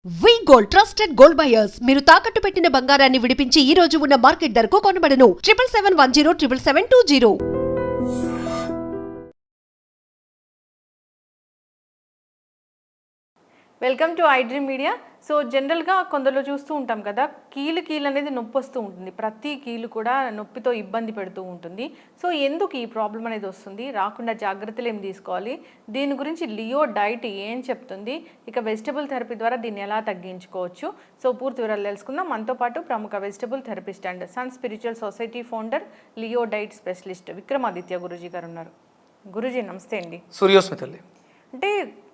వి gold trusted gold buyers మీరు తాకట్టు పెట్టిన బంగారాన్ని విడిపించి ఈ రోజు ఉన్న మార్కెట్ ధరకు కొనబడను 7771077720. Welcome to I dream media. So జనరల్గా కొందరిలో చూస్తూ ఉంటాం కదా, కీలు అనేది నొప్పి వస్తూ ఉంటుంది. ప్రతి కీలు కూడా నొప్పితో ఇబ్బంది పెడుతూ ఉంటుంది. సో ఎందుకు ఈ ప్రాబ్లం అనేది వస్తుంది, రాకుండా జాగ్రత్తలు ఏం తీసుకోవాలి, దీని గురించి లియో డైట్ ఏం చెప్తుంది, ఇక వెజిటబుల్ థెరపీ ద్వారా దీన్ని ఎలా తగ్గించుకోవచ్చు, సో పూర్తి వివరాలు తెలుసుకుందాం. మనతో పాటు ప్రముఖ vegetable therapist and sun spiritual society founder, Leo diet specialist Vikramaditya Guruji గారు ఉన్నారు. గురూజీ నమస్తే అండి. సూర్యోస్మితల్లి. అంటే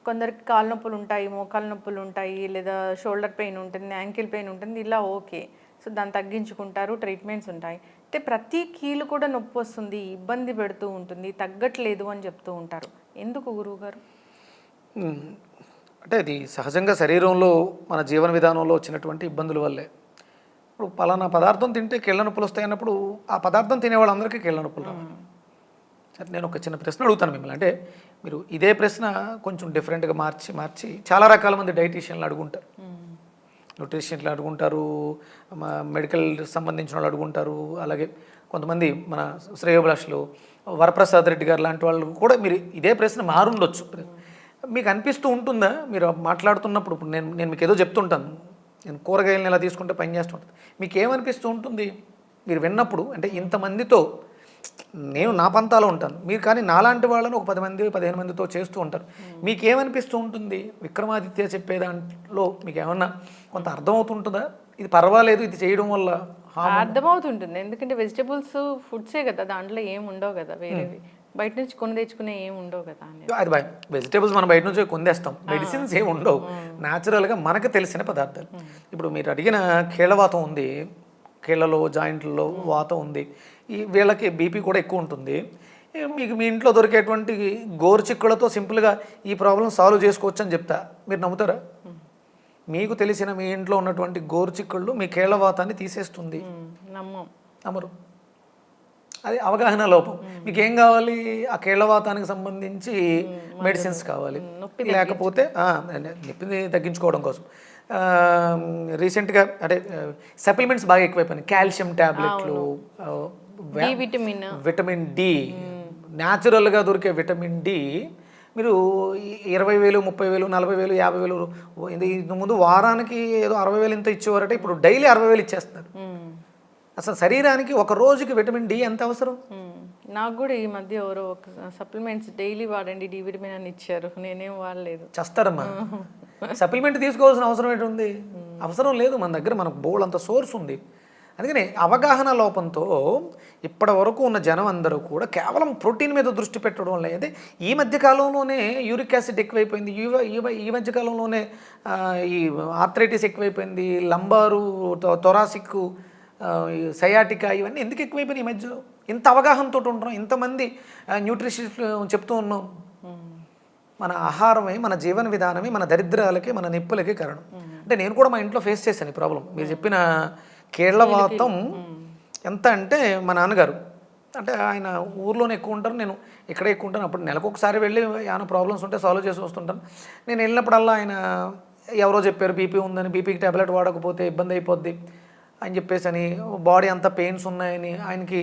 కొందరికి కాళ్ళ నొప్పులు ఉంటాయి, మోకాళ్ళ నొప్పులు ఉంటాయి, లేదా షోల్డర్ పెయిన్ ఉంటుంది, యాంకిల్ పెయిన్ ఉంటుంది, ఇలా ఓకే. సో దాన్ని తగ్గించుకుంటారు, ట్రీట్మెంట్స్ ఉంటాయి. అయితే ప్రతి కీలు కూడా నొప్పి వస్తుంది, ఇబ్బంది పెడుతూ ఉంటుంది, తగ్గట్లేదు అని చెప్తూ ఉంటారు. ఎందుకు గురువు గారు? అంటే అది సహజంగా శరీరంలో మన జీవన విధానంలో వచ్చినటువంటి ఇబ్బందుల వల్లే. ఇప్పుడు పలానా పదార్థం తింటే కీళ్ళ నొప్పులు వస్తాయి అన్నప్పుడు ఆ పదార్థం తినే వాళ్ళందరికీ కీళ్ళ నొప్పులు రావాలి. సరే, నేను ఒక చిన్న ప్రశ్న అడుగుతాను మిమ్మల్ని. అంటే మీరు ఇదే ప్రశ్న కొంచెం డిఫరెంట్గా మార్చి చాలా రకాల మంది డైటీషియన్లు అడుగుంటారు, న్యూట్రిషియన్లు అడుగుంటారు, మెడికల్ సంబంధించిన వాళ్ళు అడుగుంటారు, అలాగే కొంతమంది మన శ్రేయోభిలాషులు వరప్రసాద్ రెడ్డి గారు లాంటి వాళ్ళు కూడా మీరు ఇదే ప్రశ్న మారుండొచ్చు. మీకు అనిపిస్తూ ఉంటుందా మీరు మాట్లాడుతున్నప్పుడు? ఇప్పుడు నేను మీకు ఏదో చెప్తుంటాను, నేను కూరగాయలను ఎలా తీసుకుంటే పని చేస్తుంటాను, మీకు ఏమనిపిస్తూ ఉంటుంది మీరు విన్నప్పుడు? అంటే ఇంతమందితో నేను నా పంతాలో ఉంటాను, మీరు కానీ నాలాంటి వాళ్ళని ఒక 10 మంది 15 మందితో చేస్తూ ఉంటారు. మీకేమనిపిస్తూ ఉంటుంది? విక్రమాదిత్య చెప్పే దాంట్లో మీకు ఏమన్నా కొంత అర్థమవుతుంటుందా? ఇది పర్వాలేదు, ఇది చేయడం వల్ల అర్థమవుతుంటుంది. ఎందుకంటే వెజిటబుల్స్ ఫుడ్సే కదా, దాంట్లో ఏం ఉండవు కదా, వేరేవి బయట నుంచి కొని తెచ్చుకునే ఏం ఉండవు కదా. అది వెజిటేబుల్స్ మనం బయట నుంచి కొందేస్తాం, మెడిసిన్స్ ఏమి ఉండవు, న్యాచురల్గా మనకు తెలిసిన పదార్థాలు. ఇప్పుడు మీరు అడిగిన కీళ్ళవాతం ఉంది, కీళ్ళలో జాయింట్లలో వాతం ఉంది, ఈ వీళ్ళకి బీపీ కూడా ఎక్కువ ఉంటుంది. మీకు మీ ఇంట్లో దొరికేటువంటి గోరుచిక్కులతో సింపుల్గా ఈ ప్రాబ్లం సాల్వ్ చేసుకోవచ్చు అని చెప్తా, మీరు నమ్ముతారా? మీకు తెలిసిన మీ ఇంట్లో ఉన్నటువంటి గోరుచిక్కుళ్ళు మీ కీళ్ళవాతాన్ని తీసేస్తుంది, నమ్మరు. అది అవగాహన లోపం. మీకు ఏం కావాలి? ఆ కీళ్ళవాతానికి సంబంధించి మెడిసిన్స్ కావాలి, లేకపోతే నొప్పిని తగ్గించుకోవడం కోసం రీసెంట్గా అంటే సప్లిమెంట్స్ బాగా ఎక్కువైపోయినాయి. కాల్షియం ట్యాబ్లెట్లు, విటమిన్ డి, న్యాచురల్గా దొరికే విటమిన్ డి మీరు 20,000 30,000 40,000 50,000 ఇంత ముందు వారానికి ఏదో 60,000 ఇంత ఇచ్చేవారట, ఇప్పుడు డైలీ 60,000 ఇచ్చేస్తున్నారు. అసలు శరీరానికి ఒక రోజుకి విటమిన్ డి ఎంత అవసరం? నాకు కూడా ఈ మధ్య ఎవరో ఒక సప్లిమెంట్స్ డైలీ వాడండి డి విటమిన్ అని ఇచ్చారు, నేనేం వాడలేదు. చేస్తారమ్మా, సప్లిమెంట్ తీసుకోవాల్సిన అవసరం ఏంటి? అవసరం లేదు, మన దగ్గర మనకు బోల్డ్ అంత సోర్స్ ఉంది. అందుకని అవగాహన లోపంతో ఇప్పటి వరకు ఉన్న జనం అందరూ కూడా కేవలం ప్రోటీన్ మీద దృష్టి పెట్టడం వల్ల, అయితే ఈ మధ్యకాలంలోనే యూరిక్ యాసిడ్ ఎక్కువైపోయింది, ఈ మధ్యకాలంలోనే ఈ ఆర్థరైటిస్ ఎక్కువైపోయింది, లంబారు, థొరాసిక్, సయాటికా, ఇవన్నీ ఎందుకు ఎక్కువైపోయినాయి ఈ మధ్యలో? ఇంత అవగాహనతో ఉంటున్నాం, ఇంతమంది న్యూట్రిషనిస్ట్ చెప్తూ ఉన్నాం. మన ఆహారమే, మన జీవన విధానమే మన దరిద్రాలకి, మన నొప్పులకి కారణం. అంటే నేను కూడా మా ఇంట్లో ఫేస్ చేశాను ఈ ప్రాబ్లం. మీరు చెప్పిన కీళ్ళవాతం ఎంత అంటే, మా నాన్నగారు అంటే ఆయన ఊర్లోనే ఎక్కువ ఉంటారు, నేను ఇక్కడే ఎక్కువ ఉంటాను. అప్పుడు నెలకు ఒకసారి వెళ్ళి ఏమైనా ప్రాబ్లమ్స్ ఉంటే సాల్వ్ చేసి వస్తుంటాను. నేను వెళ్ళినప్పుడల్లా ఆయన ఎవరో చెప్పారు బీపీ ఉందని, బీపీకి ట్యాబ్లెట్ వాడకపోతే ఇబ్బంది అయిపోద్ది అని చెప్పేసి అని, బాడీ అంతా పెయిన్స్ ఉన్నాయని, ఆయనకి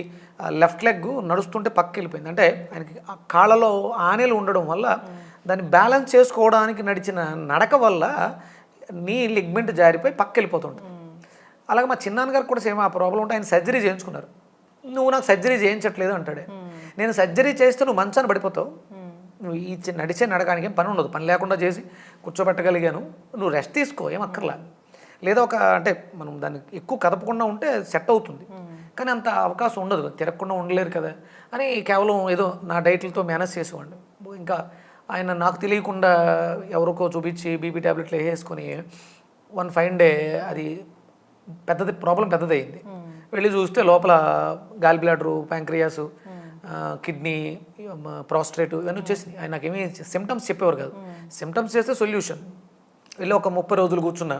లెఫ్ట్ లెగ్ నడుస్తుంటే పక్కకి వెళ్ళిపోయింది. అంటే ఆయనకి కాళ్ళలో ఆనెలు ఉండడం వల్ల దాన్ని బ్యాలెన్స్ చేసుకోవడానికి నడిచిన నడక వల్ల నీ లిగ్మెంట్ జారిపోయి పక్కకి వెళ్ళిపోతుంటుంది. అలాగే మా చిన్నాన్నగారికి కూడా సేమ్ ఆ ప్రాబ్లం ఉంటే ఆయన సర్జరీ చేయించుకున్నారు. నువ్వు నాకు సర్జరీ చేయించట్లేదు అంటాడే. నేను సర్జరీ చేస్తే నువ్వు మంచాన్ని పడిపోతావు, నువ్వు ఈ నడిచే నడకానికి ఏం పని ఉండదు, పని లేకుండా చేసి కూర్చోబెట్టగలిగాను, నువ్వు రెస్ట్ తీసుకో, ఏం అక్కర్లా. లేదా ఒక అంటే మనం దాన్ని ఎక్కువ కదపకుండా ఉంటే సెట్ అవుతుంది, కానీ అంత అవకాశం ఉండదు, తిరగకుండా ఉండలేరు కదా అని కేవలం ఏదో నా డైట్లతో మేనేజ్ చేసేవాడిని. ఇంకా ఆయన నాకు తెలియకుండా ఎవరికో చూపించి బీపీ ట్యాబ్లెట్లు వేసుకొని వన్ ఫైన్ డే అది ప్రాబ్లం పెద్దదయ్యింది. వెళ్ళి చూస్తే లోపల gall bladder, pancreas, kidney, prostate ఇవన్నీ వచ్చేసింది. ఆయన నాకేమీ సిమ్టమ్స్ చెప్పేవారు కాదు. సిమ్టమ్స్ చేస్తే సొల్యూషన్. వెళ్ళి ఒక 30 రోజులు కూర్చున్నా.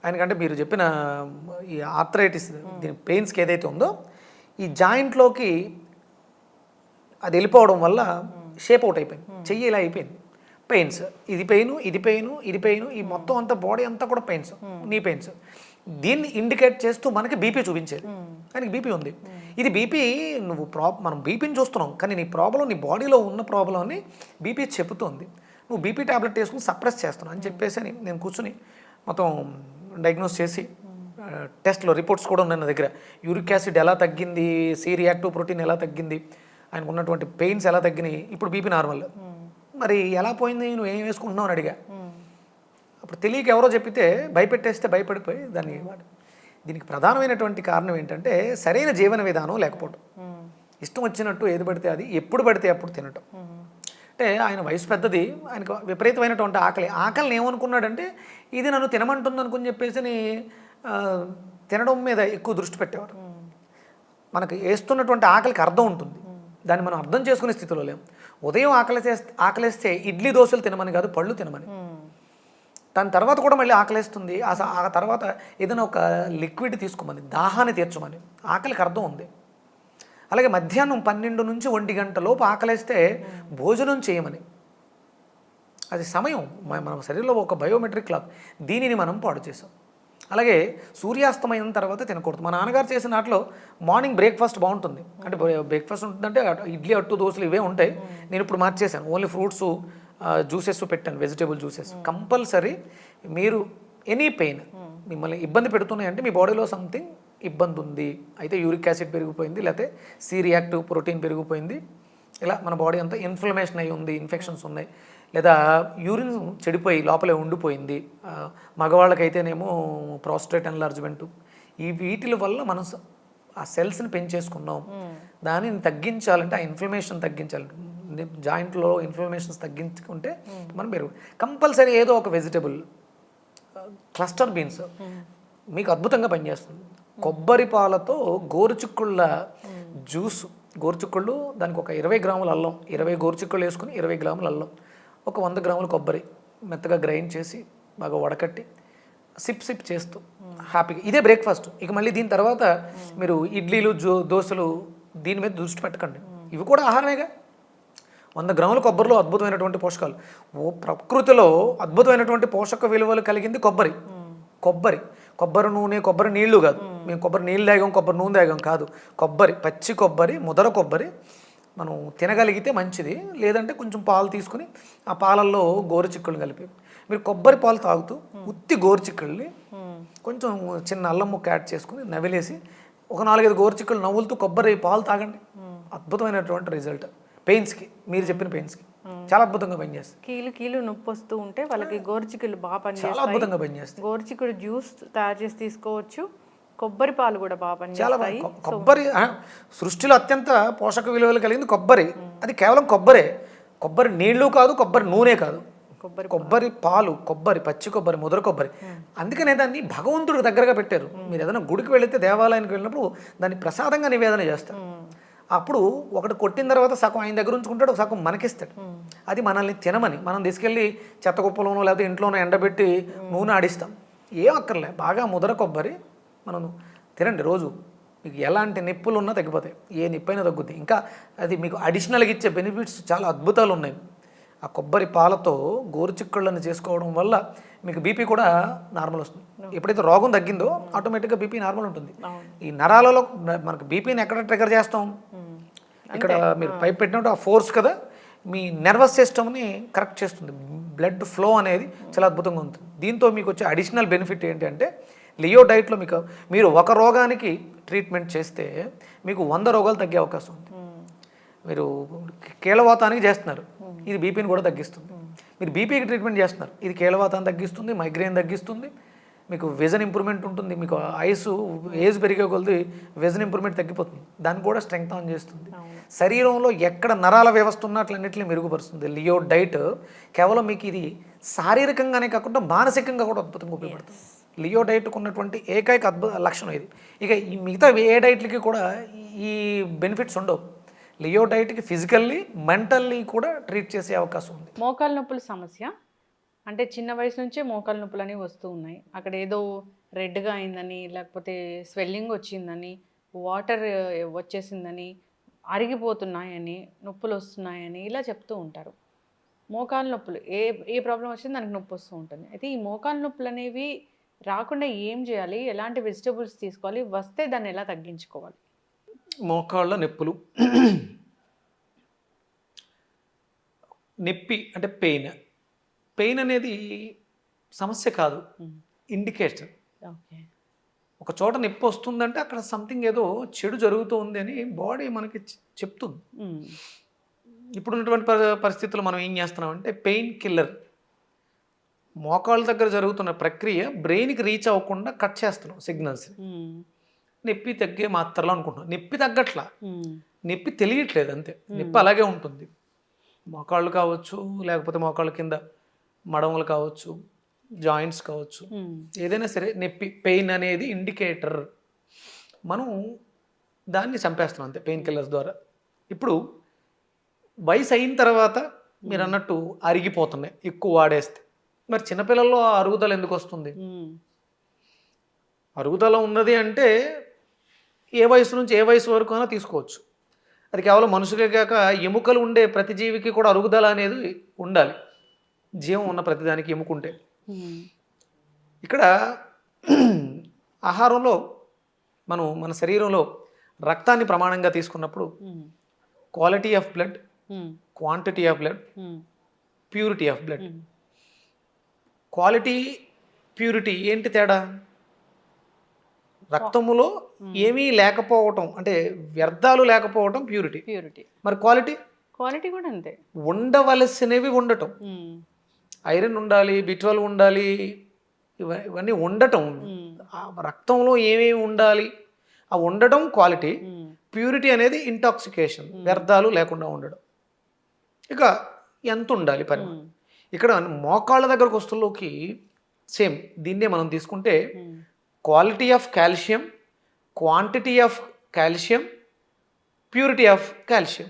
ఆయనకంటే మీరు చెప్పిన ఈ ఆర్థరైటిస్ దీని పెయిన్స్కి ఏదైతే ఉందో ఈ జాయింట్లోకి అది వెళ్ళిపోవడం వల్ల షేప్ అవుట్ అయిపోయింది, చెయ్యి ఇలా అయిపోయింది, పెయిన్స్, ఇది పెయిన్, ఇది పెయిన్, ఇది పెయిన్, ఈ మొత్తం అంతా బాడీ అంతా కూడా పెయిన్స్, నీ పెయిన్స్. దీన్ని ఇండికేట్ చేస్తూ మనకి బీపీ చూపించేది. కానీ బీపీ ఉంది. ఇది బీపీ నువ్వు మనం బీపీని చూస్తున్నాం, కానీ నీ ప్రాబ్లం, నీ బాడీలో ఉన్న ప్రాబ్లంని బీపీ చెబుతోంది. నువ్వు బీపీ టాబ్లెట్ వేసుకుని సప్రెస్ చేస్తున్నావు అని చెప్పేసి నేను కూర్చుని మొత్తం డయాగ్నోస్ చేసి టెస్ట్లో రిపోర్ట్స్ కూడా ఉన్నాయి నా దగ్గర. యూరిక్ యాసిడ్ ఎలా తగ్గింది, సి రియాక్టివ్ ప్రోటీన్ ఎలా తగ్గింది, ఆయనకు ఉన్నటువంటి పెయిన్స్ ఎలా తగ్గినాయి, ఇప్పుడు బీపీ నార్మల్. మరి ఎలా పోయింది, నువ్వు ఏం వేసుకుంటున్నావు అని అడిగా. అప్పుడు తెలియక ఎవరో చెప్పితే భయపెట్టేస్తే భయపడిపోయి దీనికి ప్రధానమైనటువంటి కారణం ఏంటంటే సరైన జీవన విధానం లేకపోవడం. ఇష్టం వచ్చినట్టు ఏది పడితే అది ఎప్పుడు పడితే అప్పుడు తినటం. అంటే ఆయన వయసు పెద్దది, ఆయనకు విపరీతమైనటువంటి ఆకలిని ఏమనుకున్నాడంటే ఇది నన్ను తినమంటుంది అనుకుని చెప్పేసి తినడం మీద ఎక్కువ దృష్టి పెట్టేవారు. మనకు వేస్తున్నటువంటి ఆకలికి అర్థం ఉంటుంది, దాన్ని మనం అర్థం చేసుకునే స్థితిలో లేము. ఉదయం ఆకలేస్తే ఇడ్లీ దోశలు తినమని కాదు, పళ్ళు తినమని. దాని తర్వాత కూడా మళ్ళీ ఆకలేస్తుంది, ఆ తర్వాత ఏదైనా ఒక లిక్విడ్ తీసుకోమని, దాహాన్ని తీర్చమని. ఆకలికి అర్థం ఉంది. అలాగే మధ్యాహ్నం 12 నుంచి 1 గంట లోపు ఆకలేస్తే భోజనం చేయమని. అది సమయం, మన శరీరంలో ఒక బయోమెట్రిక్ క్లాక్. దీనిని మనం పాడు చేసాం. అలాగే సూర్యాస్తమయం తర్వాత తినకూడదు. మా నాన్నగారు చేసిన వాటిలో మార్నింగ్ బ్రేక్ఫాస్ట్ బాగుంటుంది. అంటే బ్రేక్ఫాస్ట్ ఉంటుందంటే ఇడ్లీ, అట్టు, దోశలు ఇవే ఉంటాయి. నేను ఇప్పుడు మార్చేసాను, ఓన్లీ ఫ్రూట్స్, జ్యూసెస్ పెట్టాను, వెజిటేబుల్ జ్యూసెస్. కంపల్సరీ మీరు ఎనీ పెయిన్ మిమ్మల్ని ఇబ్బంది పెడుతున్నాయంటే మీ బాడీలో సంథింగ్ ఇబ్బంది ఉంది, అయితే యూరిక్ యాసిడ్ పెరిగిపోయింది, లేకపోతే సి రియాక్టివ్ ప్రోటీన్ పెరిగిపోయింది, ఇలా మన బాడీ అంతా ఇన్ఫ్లమేషన్ అయి ఉంది, ఇన్ఫెక్షన్స్ ఉన్నాయి, లేదా యూరిన్ చెడిపోయి లోపలే ఉండిపోయింది, మగవాళ్ళకైతేనేమో ప్రాస్టేట్ ఎన్లార్జ్మెంట్, ఈ వీటి వల్ల మనం ఆ సెల్స్ని పెంచేసుకున్నాం. దానిని తగ్గించాలంటే, ఆ ఇన్ఫ్లమేషన్ తగ్గించాలంటే, జాయింట్లో ఇన్ఫ్లమేషన్స్ తగ్గించుకుంటే మనం కంపల్సరీ ఏదో ఒక వెజిటబుల్, క్లస్టర్ బీన్స్ మీకు అద్భుతంగా పనిచేస్తుంది. కొబ్బరి పాలతో గోరుచిక్కుళ్ళ జ్యూస్, గోరుచిక్కుళ్ళు దానికి ఒక 20 గ్రాముల అల్లం, 20 గోరుచిక్కుళ్ళు వేసుకుని 20 గ్రాముల అల్లం, ఒక 100 గ్రాముల కొబ్బరి మెత్తగా గ్రైండ్ చేసి బాగా వడకట్టి సిప్ చేస్తూ హ్యాపీగా, ఇదే బ్రేక్ఫాస్ట్. ఇక మళ్ళీ దీని తర్వాత మీరు ఇడ్లీలు, దోశలు దీని మీద దృష్టి పెట్టకండి. ఇవి కూడా ఆహారమేగా. 100 గ్రాముల కొబ్బరిలో అద్భుతమైనటువంటి పోషకాలు, ప్రకృతిలో అద్భుతమైనటువంటి పోషక విలువలు కలిగింది కొబ్బరి. కొబ్బరి నూనె, కొబ్బరి నీళ్లు కాదు, మేము కొబ్బరి నీళ్ళు తాగాం, కొబ్బరి నూనె తాగాం కాదు. కొబ్బరి, పచ్చి కొబ్బరి, ముదర కొబ్బరి మనం తినగలిగితే మంచిది. లేదంటే కొంచెం పాలు తీసుకుని ఆ పాలల్లో గోరుచిక్కుళ్ళు కలిపి మీరు కొబ్బరి పాలు తాగుతూ ఉత్తి గోరుచిక్కుళ్ళని కొంచెం చిన్న అల్లం ముక్క యాడ్ చేసుకుని నవిలేసి ఒక 4-5 గోరుచిక్కుళ్ళు నవ్వులుతూ కొబ్బరి పాలు తాగండి. అద్భుతమైనటువంటి రిజల్ట్. పెయిన్స్కి, మీరు చెప్పిన పెయిన్స్కి చాలా అద్భుతంగా పనిచేస్తుంది. కీలు నొప్పి వస్తూ ఉంటే వాళ్ళకి గోరుచిక్కుళ్ళు బాగా పనిచేస్తాయి. చాలా అద్భుతంగా పనిచేస్తాయి. గోరుచిక్కుడు జ్యూస్ తయారు చేసి తీసుకోవచ్చు. కొబ్బరి పాలు కూడా బాగా పనిచేస్తాయి. కొబ్బరి సృష్టిలో అత్యంత పోషక విలువలు కలిగింది కొబ్బరి. అది కేవలం కొబ్బరి నీళ్లు కాదు, కొబ్బరి నూనె కాదు, కొబ్బరి పాలు, పచ్చి కొబ్బరి, ముదర కొబ్బరి. అందుకనే దాన్ని భగవంతుడికి దగ్గరగా పెట్టారు. మీరు ఏదైనా గుడికి వెళితే, దేవాలయానికి వెళ్ళినప్పుడు దాన్ని ప్రసాదంగా నివేదన చేస్తారు. అప్పుడు ఒకటి కొట్టిన తర్వాత సగం ఆయన దగ్గర ఉంచుకుంటాడు, సగం మనకిస్తాడు. అది మనల్ని తినమని. మనం తీసుకెళ్ళి చెత్త కుప్పలోనో లేకపోతే ఇంట్లోనో ఎండబెట్టి నూనె ఆడిస్తాం. ఏం అక్కర్లే, బాగా ముదర కొబ్బరి మనం తినండి రోజు. మీకు ఎలాంటి నొప్పులు ఉన్నా తగ్గిపోతాయి, ఏ నొప్పైనా తగ్గుద్ది. ఇంకా అది మీకు అడిషనల్గా ఇచ్చే బెనిఫిట్స్ చాలా అద్భుతాలు ఉన్నాయి. ఆ కొబ్బరి పాలతో గోరుచిక్కుళ్ళని చేసుకోవడం వల్ల మీకు బీపీ కూడా నార్మల్ వస్తుంది. ఎప్పుడైతే రోగం తగ్గిందో ఆటోమేటిక్గా బీపీ నార్మల్ ఉంటుంది. ఈ నరాలలో మనకు బీపీని ఎక్కడ ట్రిగర్ చేస్తాం, ఇక్కడ మీరు పైప్ పెట్టినట్టు ఆ ఫోర్స్ కదా మీ నర్వస్ సిస్టమ్ని కరెక్ట్ చేస్తుంది. బ్లడ్ ఫ్లో అనేది చాలా అద్భుతంగా ఉంటుంది. దీంతో మీకు వచ్చే అడిషనల్ బెనిఫిట్ ఏంటంటే లియో డైట్లో మీరు ఒక రోగానికి ట్రీట్మెంట్ చేస్తే మీకు 100 రోగాలు తగ్గే అవకాశం ఉంది. మీరు కీళ్ళవాతానికి చేస్తున్నారు, ఇది బీపీని కూడా తగ్గిస్తుంది. మీరు బీపీకి ట్రీట్మెంట్ చేస్తున్నారు, ఇది కీళ్ళవాతాన్ని తగ్గిస్తుంది, మైగ్రేన్ తగ్గిస్తుంది, మీకు విజన్ ఇంప్రూవ్మెంట్ ఉంటుంది. మీకు ఏజ్ పెరిగే కొలది విజన్ ఇంప్రూవ్మెంట్ తగ్గిపోతుంది, దాన్ని కూడా స్ట్రెంగ్త్ ఆన్ చేస్తుంది. శరీరంలో ఎక్కడ నరాల వ్యవస్థ ఉన్నట్లన్నింటినీ మెరుగుపరుస్తుంది. లియో డైట్ కేవలం మీకు ఇది శారీరకంగానే కాకుండా మానసికంగా కూడా అద్భుతంగా ఉపయోగపడుతుంది. లియో డైట్కు ఉన్నటువంటి ఏకైక అద్భుత లక్షణం ఇది. ఇక ఈ మిగతా ఏ డైట్లకి కూడా ఈ బెనిఫిట్స్ ఉండవు. లియో డైట్కి ఫిజికల్లీ, మెంటల్లీ కూడా ట్రీట్ చేసే అవకాశం ఉంది. మోకాలు నొప్పుల సమస్య అంటే చిన్న వయసు నుంచే మోకాలు నొప్పులు అనేవి వస్తూ ఉన్నాయి. అక్కడ ఏదో రెడ్గా అయిందని, లేకపోతే స్వెల్లింగ్ వచ్చిందని, వాటర్ వచ్చేసిందని, అరిగిపోతున్నాయని, నొప్పులు వస్తున్నాయని ఇలా చెప్తూ ఉంటారు. మోకాలు నొప్పులు ఏ ప్రాబ్లం వచ్చినా దానికి నొప్పి వస్తూ ఉంటుంది. అయితే ఈ మోకాలు నొప్పులు అనేవి రాకుండా ఏం చేయాలి? ఎలాంటి వెజిటబుల్స్ తీసుకోవాలి? వస్తే దాన్ని ఎలా తగ్గించుకోవాలి? మోకాళ్ళ నొప్పులు నొప్పి అంటే పెయిన్ అనేది సమస్య కాదు, ఇండికేషన్. ఓకే. ఒక చోట నొప్పి వస్తుందంటే అక్కడ సంథింగ్ ఏదో చెడు జరుగుతుంది అని బాడీ మనకి చెప్తుంది. ఇప్పుడు ఉన్నటువంటి పరిస్థితుల్లో మనం ఏం చేస్తున్నామంటే పెయిన్ కిల్లర్, మోకాళ్ళ దగ్గర జరుగుతున్న ప్రక్రియ బ్రెయిన్కి రీచ్ అవ్వకుండా కట్ చేస్తున్నాం సిగ్నల్స్. నొప్పి తగ్గే మాత్రలు అనుకుంటున్నాం. నొప్పి తగ్గట్లా, నొప్పి తెలియట్లేదు అంతే. నొప్పి అలాగే ఉంటుంది. మోకాళ్ళు కావచ్చు, లేకపోతే మోకాళ్ళ కింద మడమలు కావచ్చు, జాయింట్స్ కావచ్చు, ఏదైనా సరే నొప్పి పెయిన్ అనేది ఇండికేటర్. మనం దాన్ని చంపేస్తున్నాం అంతే పెయిన్ కిల్లర్స్ ద్వారా. ఇప్పుడు వయసు అయిన తర్వాత మీరు అన్నట్టు అరిగిపోతున్నాయి ఎక్కువ వాడేస్తే. మరి చిన్నపిల్లల్లో ఆ అరుగుదల ఎందుకు వస్తుంది? అరుగుదల ఉన్నది అంటే ఏ వయసు నుంచి ఏ వయసు వరకు అయినా తీసుకోవచ్చు. అది కేవలం మనుషులే కాక ఎముకలు ఉండే ప్రతి జీవికి కూడా అరుగుదల అనేది ఉండాలి. జీవం ఉన్న ప్రతిదానికి ఎముకుంటే. ఇక్కడ ఆహారంలో మనం మన శరీరంలో రక్తాన్ని ప్రమాణంగా తీసుకున్నప్పుడు quality of blood, quantity of blood, purity of blood. Quality, purity ఏంటి తేడా? రక్తములో ఏమీ లేకపోవటం అంటే వ్యర్థాలు లేకపోవటం ప్యూరిటీ. మరి క్వాలిటీ కూడా అంతే, ఉండవలసినవి ఉండటం. ఐరన్ ఉండాలి, B12 ఉండాలి, ఇవన్నీ ఉండటం. రక్తంలో ఏమేమి ఉండాలి ఆ ఉండటం క్వాలిటీ. ప్యూరిటీ అనేది ఇంటాక్సికేషన్, వ్యర్థాలు లేకుండా ఉండడం. ఇక ఎంత ఉండాలి పరిమాణం. ఇక్కడ మోకాళ్ళ దగ్గరకు వస్తువులోకి సేమ్ దీన్నే మనం తీసుకుంటే quality of calcium, quantity of calcium, purity of calcium.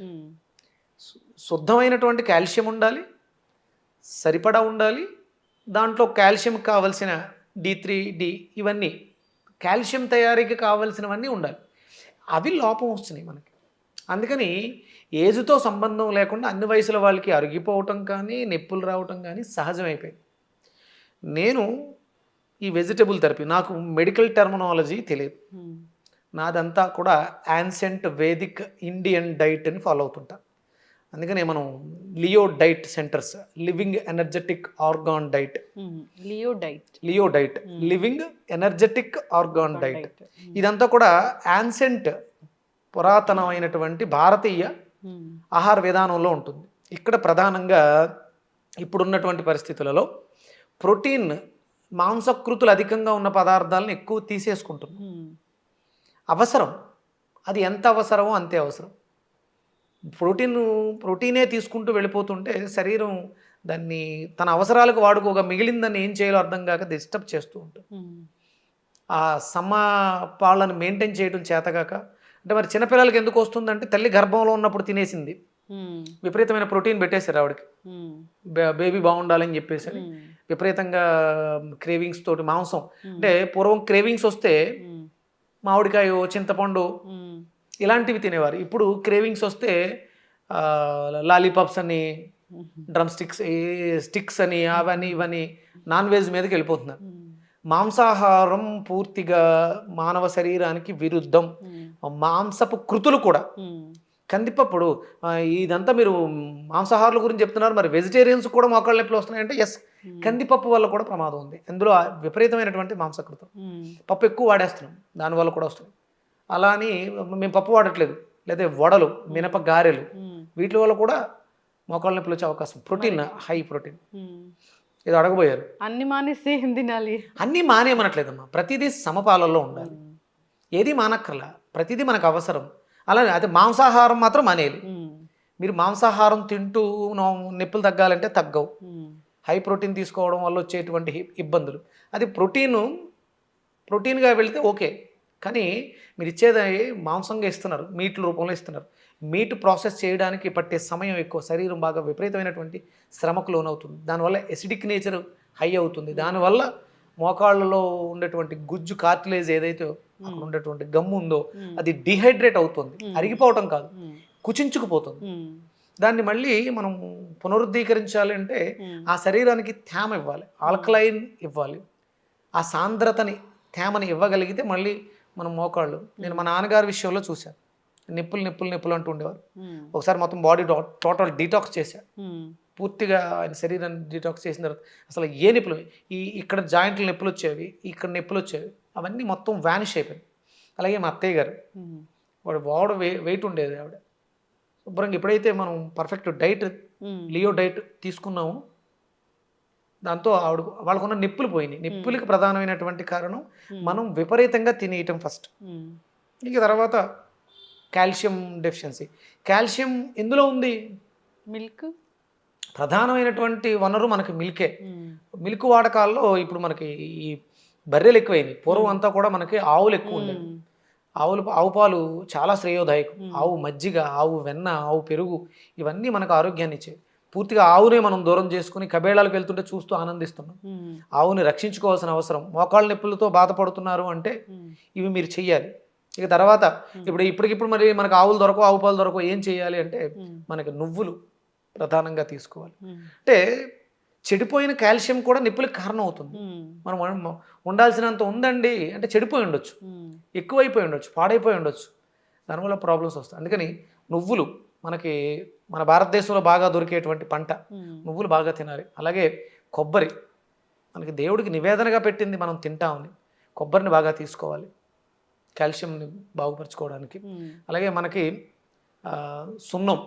శుద్ధమైనటువంటి కాల్షియం ఉండాలి, సరిపడా ఉండాలి. దాంట్లో కాల్షియం కావలసిన D3, D ఇవన్నీ కాల్షియం తయారీకి కావలసినవన్నీ ఉండాలి. అవి లోపం వస్తున్నాయి మనకి. అందుకని ఏజ్తో సంబంధం లేకుండా అన్ని వయసుల వాళ్ళకి అరిగిపోవటం కానీ నొప్పులు రావటం కానీ సహజమైపోయింది. నేను ఈ వెజిటబుల్ థెరపీ, నాకు మెడికల్ టెర్మినాలజీ తెలియదు. నాదంతా కూడా యాన్సెంట్ వేదిక్ ఇండియన్ డైట్ అని ఫాలో అవుతుంటా. అందుకనే మనం Leo diet centres, living energetic organ diet, Leo diet living energetic organ diet, ఇదంతా కూడా యాన్సెంట్ పురాతనమైనటువంటి భారతీయ ఆహార విధానంలో ఉంటుంది. ఇక్కడ ప్రధానంగా ఇప్పుడున్నటువంటి పరిస్థితులలో ప్రోటీన్, మాంసకృతులు అధికంగా ఉన్న పదార్థాలను ఎక్కువ తీసేసుకుంటున్నాం. అవసరం, అది ఎంత అవసరమో అంతే అవసరం. ప్రోటీనే తీసుకుంటూ వెళ్ళిపోతుంటే శరీరం దాన్ని తన అవసరాలకు వాడుకోగా మిగిలిందని ఏం చేయాలో అర్థం కాక డిస్టర్బ్ చేస్తూ ఉంటుంది. ఆ సమపాళ్ళను మెయింటైన్ చేయడం చేతగాక. అంటే మరి చిన్నపిల్లలకి ఎందుకు వస్తుందంటే తల్లి గర్భంలో ఉన్నప్పుడు తినేసింది, విపరీతమైన ప్రోటీన్ పెట్టేశారు ఆవిడకి, బేబీ బాగుండాలని చెప్పేసి విపరీతంగా క్రేవింగ్స్ తోటి మాంసం. అంటే పూర్వం క్రేవింగ్స్ వస్తే మామిడికాయ, చింతపండు ఇలాంటివి తినేవారు. ఇప్పుడు క్రేవింగ్స్ వస్తే లాలీపాప్స్ అని, డ్రమ్ స్టిక్స్ అని, అవన్నీ ఇవన్నీ నాన్ వెజ్ మీదకి వెళ్ళిపోతున్నారు. మాంసాహారం పూర్తిగా మానవ శరీరానికి విరుద్ధం. మాంసపు కృతులు కూడా, కందిపప్పుడు ఇదంతా మీరు మాంసాహారుల గురించి చెప్తున్నారు, మరి వెజిటేరియన్స్ కూడా మోకాళ్ళ నొప్పులు వస్తున్నాయంటే ఎస్, కందిపప్పు వల్ల కూడా ప్రమాదం ఉంది. అందులో విపరీతమైనటువంటి మాంసకృతం. పప్పు ఎక్కువ వాడేస్తున్నాం, దానివల్ల కూడా వస్తుంది. అలా అని మేము పప్పు వాడట్లేదు, లేదా వడలు, మినప గారెలు, వీటి వల్ల కూడా మోకాళ్ళ నొప్పులు వచ్చే అవకాశం. Protein, high protein. ఏదో అడగబోయారు, అన్ని మానేసి ఏం తినాలి? అన్నీ మానేయమనట్లేదమ్మా, ప్రతిదీ సమపాలల్లో ఉండాలి. ఏది మానక్కర్లా, ప్రతిదీ మనకు అవసరం. అలానే అది మాంసాహారం మాత్రం మానేయాలి. మీరు మాంసాహారం తింటూ నొప్పులు తగ్గాలంటే తగ్గవు. హై ప్రోటీన్ తీసుకోవడం వల్ల వచ్చేటువంటి ఇబ్బందులు, అది ప్రోటీన్గా వెళితే ఓకే. కానీ మీరు ఇచ్చేది మాంసంగా ఇస్తున్నారు, మీట్ల రూపంలో ఇస్తున్నారు. మీట్ ప్రాసెస్ చేయడానికి పట్టే సమయం ఎక్కువ, శరీరం బాగా విపరీతమైనటువంటి శ్రమకు లోనవుతుంది. దానివల్ల ఎసిడిక్ నేచర్ హై అవుతుంది. దానివల్ల మోకాళ్ళలో ఉండేటువంటి గుజ్జు, కార్టిలేజ్ ఏదైతే అక్కడ ఉండేటువంటి గమ్ము ఉందో అది డిహైడ్రేట్ అవుతుంది. అరిగిపోవటం కాదు, కుచించుకుపోతుంది. దాన్ని మళ్ళీ మనం పునరుద్ధీకరించాలి అంటే ఆ శరీరానికి తేమ ఇవ్వాలి, ఆల్కలైన్ ఇవ్వాలి. ఆ సాంద్రతని తేమని ఇవ్వగలిగితే మళ్ళీ మనం మోకాళ్ళు, నేను మా నాన్నగారి విషయంలో చూశాను, నిప్పులు అంటూ ఉండేవారు. ఒకసారి మొత్తం బాడీ టోటల్ డీటాక్స్ చేశారు, పూర్తిగా ఆయన శరీరాన్ని డీటాక్స్ చేసిన తర్వాత అసలు ఏ నిప్పులు, ఇక్కడ జాయింట్లు నొప్పులు వచ్చేవి, ఇక్కడ నొప్పులు వచ్చేవి, అవన్నీ మొత్తం వ్యానిష్ అయిపోయింది. అలాగే మా అత్తయ్య గారు, వాడు వెయిట్ ఉండేది ఆవిడ, శుభ్రంగా ఎప్పుడైతే మనం పర్ఫెక్ట్ డైట్ లియో డైట్ తీసుకున్నాము దాంతో వాళ్ళకున్న నొప్పులు పోయినాయి. నొప్పులకి ప్రధానమైనటువంటి కారణం మనం విపరీతంగా తినేయటం ఫస్ట్. ఇక తర్వాత కాల్షియం డెఫిషియన్సీ. కాల్షియం ఎందులో ఉంది? మిల్క్. ప్రధానమైనటువంటి వనరు మనకి మిల్కే. మిల్క్ వాడకాల్లో ఇప్పుడు మనకి ఈ బర్రెలు ఎక్కువైనాయి. పూర్వం అంతా కూడా మనకి ఆవులు ఎక్కువ ఉండేవి. ఆవు పాలు చాలా శ్రేయోదాయకం. ఆవు మజ్జిగ, ఆవు వెన్న, ఆవు పెరుగు ఇవన్నీ మనకు ఆరోగ్యాన్ని ఇచ్చేవి. పూర్తిగా ఆవునే మనం దూరం చేసుకుని కబేళాలకు వెళ్తుంటే చూస్తూ ఆనందిస్తున్నాం. ఆవుని రక్షించుకోవాల్సిన అవసరం. మోకాళ్ళ నొప్పులతో బాధపడుతున్నారు అంటే ఇవి మీరు చెయ్యాలి. ఇక తర్వాత ఇప్పటికిప్పుడు మరి మనకు ఆవులు దొరకవు, ఆవు పాలు దొరకవు, ఏం చేయాలి అంటే మనకి నువ్వులు ప్రధానంగా తీసుకోవాలి. అంటే చెడిపోయిన కాల్షియం కూడా నొప్పులకు కారణం అవుతుంది. మనం ఉండాల్సినంత ఉందండి అంటే చెడిపోయి ఉండొచ్చు, ఎక్కువైపోయి ఉండొచ్చు, పాడైపోయి ఉండొచ్చు, దానివల్ల ప్రాబ్లమ్స్ వస్తాయి. అందుకని నువ్వులు మన భారతదేశంలో బాగా దొరికేటువంటి పంట, నువ్వులు బాగా తినాలి. అలాగే కొబ్బరి మనకి దేవుడికి నివేదనగా పెట్టింది, మనం తింటామని కొబ్బరిని బాగా తీసుకోవాలి కాల్షియంని బాగుపరచుకోవడానికి. అలాగే మనకి సున్నం,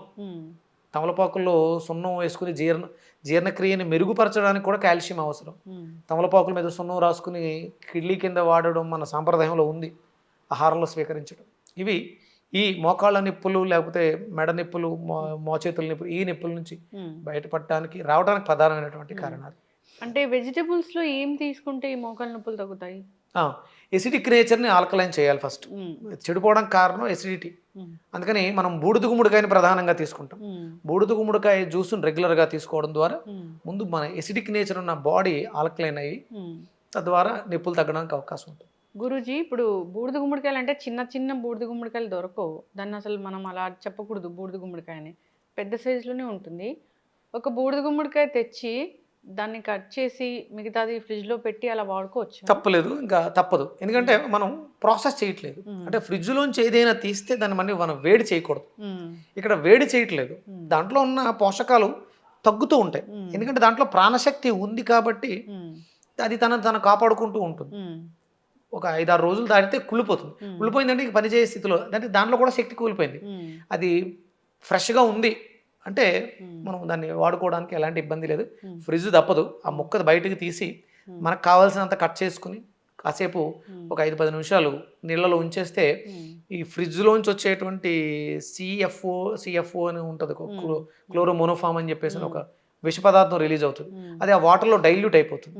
తమలపాకుల్లో సున్నం వేసుకుని జీర్ణక్రియని మెరుగుపరచడానికి కూడా కాల్షియం అవసరం. తమలపాకుల మీద సున్నం రాసుకుని కిడ్లీ కింద వాడడం మన సాంప్రదాయంలో ఉంది, ఆహారంలో స్వీకరించడం. ఇవి ఈ మోకాళ్ళ నొప్పులు, లేకపోతే మెడ నొప్పులు, మోచేతుల నొప్పులు, ఈ నొప్పుల నుంచి బయటపడటానికి రావడానికి ప్రధానమైనటువంటి కారణాలు. అంటే వెజిటబుల్స్లో ఏం తీసుకుంటే ఈ మోకాళ్ళ నొప్పులు తగ్గుతాయి? ఎసిడిక్ నేచర్ని ఆల్కలైన్ చేయాలి ఫస్ట్. చెడిపోవడానికి కారణం ఎసిడిటీ. అందుకని మనం బూడిద గుమ్మడికాయని ప్రధానంగా తీసుకుంటాం. బూడిద గుమ్మడికాయ జ్యూస్ని రెగ్యులర్గా తీసుకోవడం ద్వారా ముందు మన ఎసిడిక్ నేచర్ ఉన్న బాడీ ఆల్కలైన్ అయ్యి తద్వారా నొప్పులు తగ్గడానికి అవకాశం ఉంటుంది. గురూజీ, ఇప్పుడు బూడిద గుమ్మడికాయలు అంటే చిన్న బూడిద గుమ్మడికాయలు దొరకవు. దాన్ని అసలు మనం అలా చెప్పకూడదు. బూడిద గుమ్మడికాయని పెద్ద సైజులోనే ఉంటుంది. ఒక బూడిద గుమ్మడికాయ తెచ్చి దాన్ని కట్ చేసి మిగతాది ఫ్రిడ్జ్లో పెట్టి అలా వాడుకోవచ్చు? తప్పలేదు, ఇంకా తప్పదు. ఎందుకంటే మనం ప్రాసెస్ చేయట్లేదు. అంటే ఫ్రిడ్జ్లోంచి ఏదైనా తీస్తే దాన్ని మనం వేడి చేయకూడదు. ఇక్కడ వేడి చేయట్లేదు, దాంట్లో ఉన్న పోషకాలు తగ్గుతూ ఉంటాయి. ఎందుకంటే దాంట్లో ప్రాణశక్తి ఉంది కాబట్టి అది తను కాపాడుకుంటూ ఉంటుంది. ఒక 5-6 రోజులు దాటితే కుళ్ళిపోతుంది. కుళ్ళిపోయిందంటే ఇక పనిచేసే స్థితిలో, అంటే దాంట్లో కూడా శక్తి కూలిపోయింది. అది ఫ్రెష్గా ఉంది అంటే మనం దాన్ని వాడుకోవడానికి ఎలాంటి ఇబ్బంది లేదు. ఫ్రిడ్జ్ తప్పదు. ఆ ముక్క బయటకు తీసి మనకు కావాల్సినంత కట్ చేసుకుని కాసేపు ఒక 5-10 నిమిషాలు నీళ్ళలో ఉంచేస్తే ఈ ఫ్రిడ్జ్లోంచి వచ్చేటువంటి సిఎఫ్ఓ అని ఉంటుంది, క్లోరోమోనోఫామ్ అని చెప్పేసి ఒక విష పదార్థం రిలీజ్ అవుతుంది. అది ఆ వాటర్లో డైల్యూట్ అయిపోతుంది.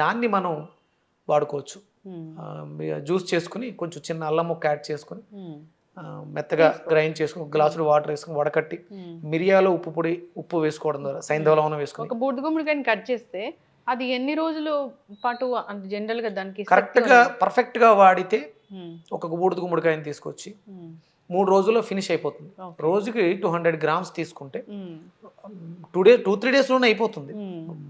దాన్ని మనం వాడుకోవచ్చు. జ్యూస్ చేసుకుని కొంచెం చిన్న అల్లం ముక్క యాడ్ చేసుకుని మెత్తగా గ్రైండ్ చేసుకుని ఒక గ్లాసులో వాటర్ వేసుకుని వడకట్టి మిరియాలు ఉప్పు వేసుకోవడం ద్వారా సైంధవలవనం వేసుకుని ఒక బూడిద గుమ్మడికాయని కట్ చేస్తే అది ఎన్ని రోజులు పాటు జనరల్ గా దానికి కరెక్ట్గా పర్ఫెక్ట్గా వాడితే ఒక బూడిద గుమ్మడికాయని తీసుకొచ్చి 3 రోజుల్లో ఫినిష్ అయిపోతుంది. రోజుకి 200 గ్రామ్స్ తీసుకుంటే 2-3 డేస్లోనే అయిపోతుంది.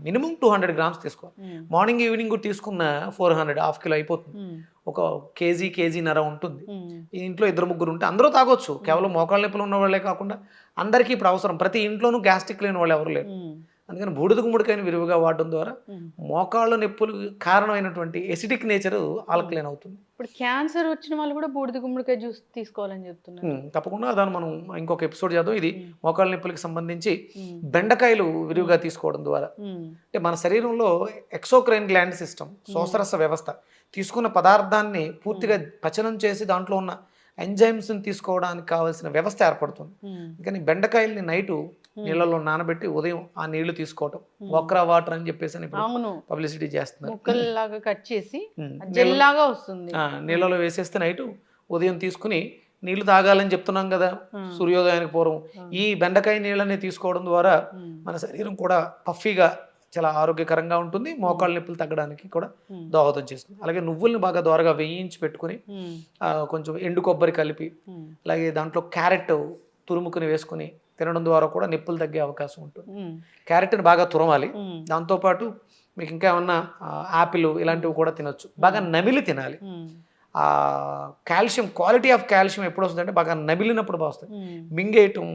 మినిమం 200 గ్రామ్స్ తీసుకోవాలి. మార్నింగ్ ఈవినింగ్ తీసుకున్న 400, హాఫ్ కిలో అయిపోతుంది. ఒక కేజీన్నర ఉంటుంది. ఈ ఇంట్లో 2-3 ఉంటే అందరూ తాగొచ్చు. కేవలం మోకాళ్ళ నొప్పులు ఉన్న వాళ్ళే కాకుండా అందరికీ ఇప్పుడు అవసరం. ప్రతి ఇంట్లోనూ గ్యాస్ట్రిక్ లేని వాళ్ళు ఎవరు లేరు. అందుకని బూడిద గుమ్మడికాయని విరివిగా వాడడం ద్వారా మోకాళ్ళ నొప్పులు కారణమైనటువంటి ఎసిడిక్ నేచర్ ఆల్కలైన్ అవుతుంది. ఇప్పుడు క్యాన్సర్ వచ్చిన వాళ్ళు కూడా బూడిద గుమ్మడికాయ జ్యూస్ తీసుకోవాలని చెప్తున్నారు. తప్పకుండా దాన్ని మనం ఇంకొక ఎపిసోడ్ చేద్దాం. ఇది మోకాళ్ళ నొప్పులకి సంబంధించి బెండకాయలు విరివిగా తీసుకోవడం ద్వారా, అంటే మన శరీరంలో ఎక్సోక్రైన్ గ్లాండ్ సిస్టమ్, శోషరస వ్యవస్థ తీసుకున్న పదార్థాన్ని పూర్తిగా పచనం చేసి దాంట్లో ఉన్న ఎంజైమ్స్ని తీసుకోవడానికి కావాల్సిన వ్యవస్థ ఏర్పడుతుంది. కానీ బెండకాయల్ని నైటు నీళ్ళలో నానబెట్టి ఉదయం ఆ నీళ్లు తీసుకోవటం, వక్రా వాటర్ అని చెప్పేసి పబ్లిసిటీ చేస్తున్నారు. ముక్కల్లాగా కట్ చేసి జెల్ లాగా వస్తుంది. నీళ్ళలో వేసేస్తే నైటు ఉదయం తీసుకుని నీళ్లు తాగాలని చెప్తున్నాం కదా సూర్యోదయానికి పూర్వం. ఈ బెండకాయ నీళ్ళని తీసుకోవడం ద్వారా మన శరీరం కూడా పఫీగా చాలా ఆరోగ్యకరంగా ఉంటుంది. మోకాళ్ళ నొప్పులు తగ్గడానికి కూడా దోహదం చేస్తుంది. అలాగే నువ్వుల్ని బాగా దోరగా వేయించి పెట్టుకుని కొంచెం ఎండు కొబ్బరి కలిపి, అలాగే దాంట్లో క్యారెట్ తురుముకుని వేసుకుని తినడం ద్వారా కూడా నొప్పులు తగ్గే అవకాశం ఉంటుంది. క్యారెట్ని బాగా తురమాలి. దాంతోపాటు మీకు ఇంకా ఏమన్నా యాపిల్ ఇలాంటివి కూడా తినొచ్చు. బాగా నమిలి తినాలి. కాల్షియం, క్వాలిటీ ఆఫ్ కాల్షియం ఎప్పుడు వస్తుంది అంటే బాగా నమిలినప్పుడు బాగా వస్తుంది. మింగేయటం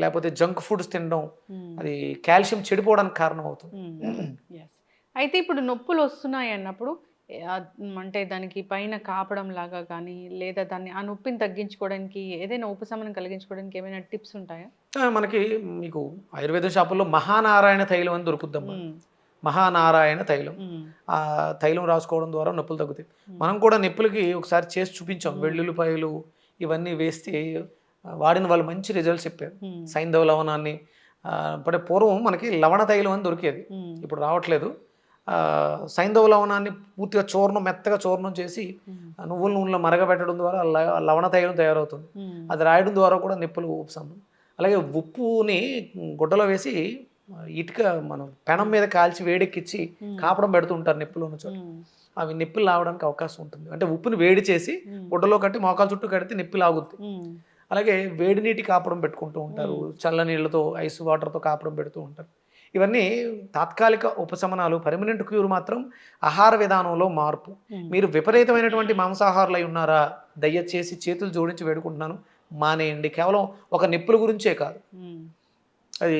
లేకపోతే జంక్ ఫుడ్స్ తినడం అది కాల్షియం చెడిపోవడానికి కారణం అవుతుంది. అయితే ఇప్పుడు నొప్పులు వస్తున్నాయి అన్నప్పుడు అంటే దానికి పైన కాపడం లాగా కానీ లేదా దాన్ని ఆ నొప్పిని తగ్గించుకోవడానికి ఏదైనా ఉపశమనం కలిగించుకోవడానికి ఏమైనా టిప్స్ ఉంటాయా? మనకి మీకు ఆయుర్వేద షాపుల్లో మహానారాయణ తైలం అని దొరుకుద్దమ్మా. మహానారాయణ తైలం, ఆ తైలం రాసుకోవడం ద్వారా నొప్పులు తగ్గుతాయి. మనం కూడా నొప్పులకి ఒకసారి చేసి చూపించాం. వెల్లుల్లిపాయలు ఇవన్నీ వేస్తే వాడిన వాళ్ళు మంచి రిజల్ట్స్ చెప్పారు. సైంధవ లవణాన్ని అంటే పూర్వం మనకి లవణ తైలం అని దొరికేది, ఇప్పుడు రావట్లేదు. సైంధవ లవణాన్ని పూర్తిగా మెత్తగా చూర్ణం చేసి నువ్వుల నూనెలో మరగబెట్టడం ద్వారా లవణ తైలం తయారవుతుంది. అది రాయడం ద్వారా కూడా నొప్పులు ఉపశమనం. అలాగే ఉప్పుని గుడ్డలో వేసి ఇటుక మనం పెనం మీద కాల్చి వేడెక్కించి కాపడం పెడుతూ ఉంటారు నొప్పులు ఉన్న చోట. అవి నొప్పులు లాగడానికి అవకాశం ఉంటుంది. అంటే ఉప్పుని వేడి చేసి గుడ్డలో కట్టి మోకాల చుట్టూ కడితే నొప్పి లాగుద్ది. అలాగే వేడి నీటి కాపడం పెట్టుకుంటూ ఉంటారు, చల్ల నీళ్ళతో ఐస్ వాటర్తో కాపడం పెడుతూ ఉంటారు. ఇవన్నీ తాత్కాలిక ఉపశమనాలు. పర్మనెంట్ క్యూర్ మాత్రం ఆహార విధానంలో మార్పు. మీరు విపరీతమైనటువంటి మాంసాహారులు అయి ఉన్నారా, దయచేసి చేతులు జోడించి వేడుకుంటున్నాను, మానేయండి. కేవలం ఒక నొప్పుల గురించే కాదు, అది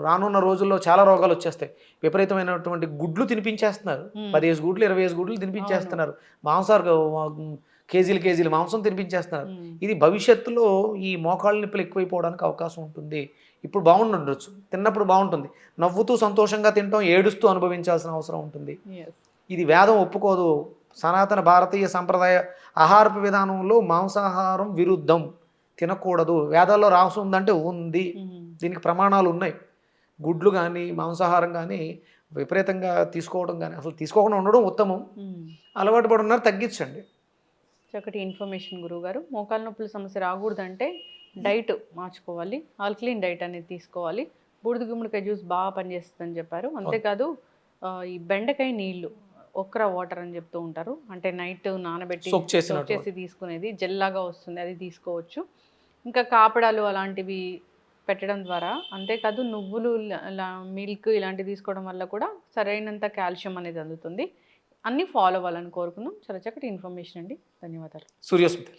రానున్న రోజుల్లో చాలా రోగాలు వచ్చేస్తాయి. విపరీతమైనటువంటి గుడ్లు తినిపించేస్తున్నారు, 15 గుడ్లు 20 గుడ్లు తినిపించేస్తున్నారు, కేజీలు మాంసం తినిపించేస్తున్నారు. ఇది భవిష్యత్తులో ఈ మోకాళ్ళ నొప్పులు ఎక్కువైపోవడానికి అవకాశం ఉంటుంది. ఇప్పుడు బాగుండొచ్చు, తిన్నప్పుడు బాగుంటుంది, నవ్వుతూ సంతోషంగా తింటాం, ఏడుస్తూ అనుభవించాల్సిన అవసరం ఉంటుంది. ఇది వేదం ఒప్పుకోదు. సనాతన భారతీయ సంప్రదాయ ఆహారపు విధానంలో మాంసాహారం విరుద్ధం, తినకూడదు. వేదాల్లో రాసి ఉందంటే ఉంది, దీనికి ప్రమాణాలు ఉన్నాయి. గుడ్లు కానీ మాంసాహారం కానీ విపరీతంగా తీసుకోవడం కానీ అసలు తీసుకోకుండా ఉండడం ఉత్తమం. అలవాటు పడి ఉన్నారు, తగ్గించండి. చక్కటి ఇన్ఫర్మేషన్ గురువుగారు. మోకాళ్ళ నొప్పుల సమస్య రాకూడదంటే డైట్ మార్చుకోవాలి, ఆల్కలీన్ డైట్ అనేది తీసుకోవాలి. బూడిద గుమ్మడికాయ జ్యూస్ బాగా పనిచేస్తుందని చెప్పారు. అంతేకాదు ఈ బెండకాయ నీళ్ళు, ఒక్రా వాటర్ అని చెప్తూ ఉంటారు, అంటే నైట్ నానబెట్టి సోక్ చేసి తీసుకునేది జెల్లాగా వస్తుంది, అది తీసుకోవచ్చు. ఇంకా కాపడాలు అలాంటివి పెట్టడం ద్వారా, అంతేకాదు నువ్వులు మిల్క్ ఇలాంటివి తీసుకోవడం వల్ల కూడా సరైనంత కాల్షియం అనేది అందుతుంది. అన్నీ ఫాలో అవ్వాలని కోరుకున్నాం. చాలా చక్కటి ఇన్ఫర్మేషన్ అండి, ధన్యవాదాలు. సూర్యస్మిత.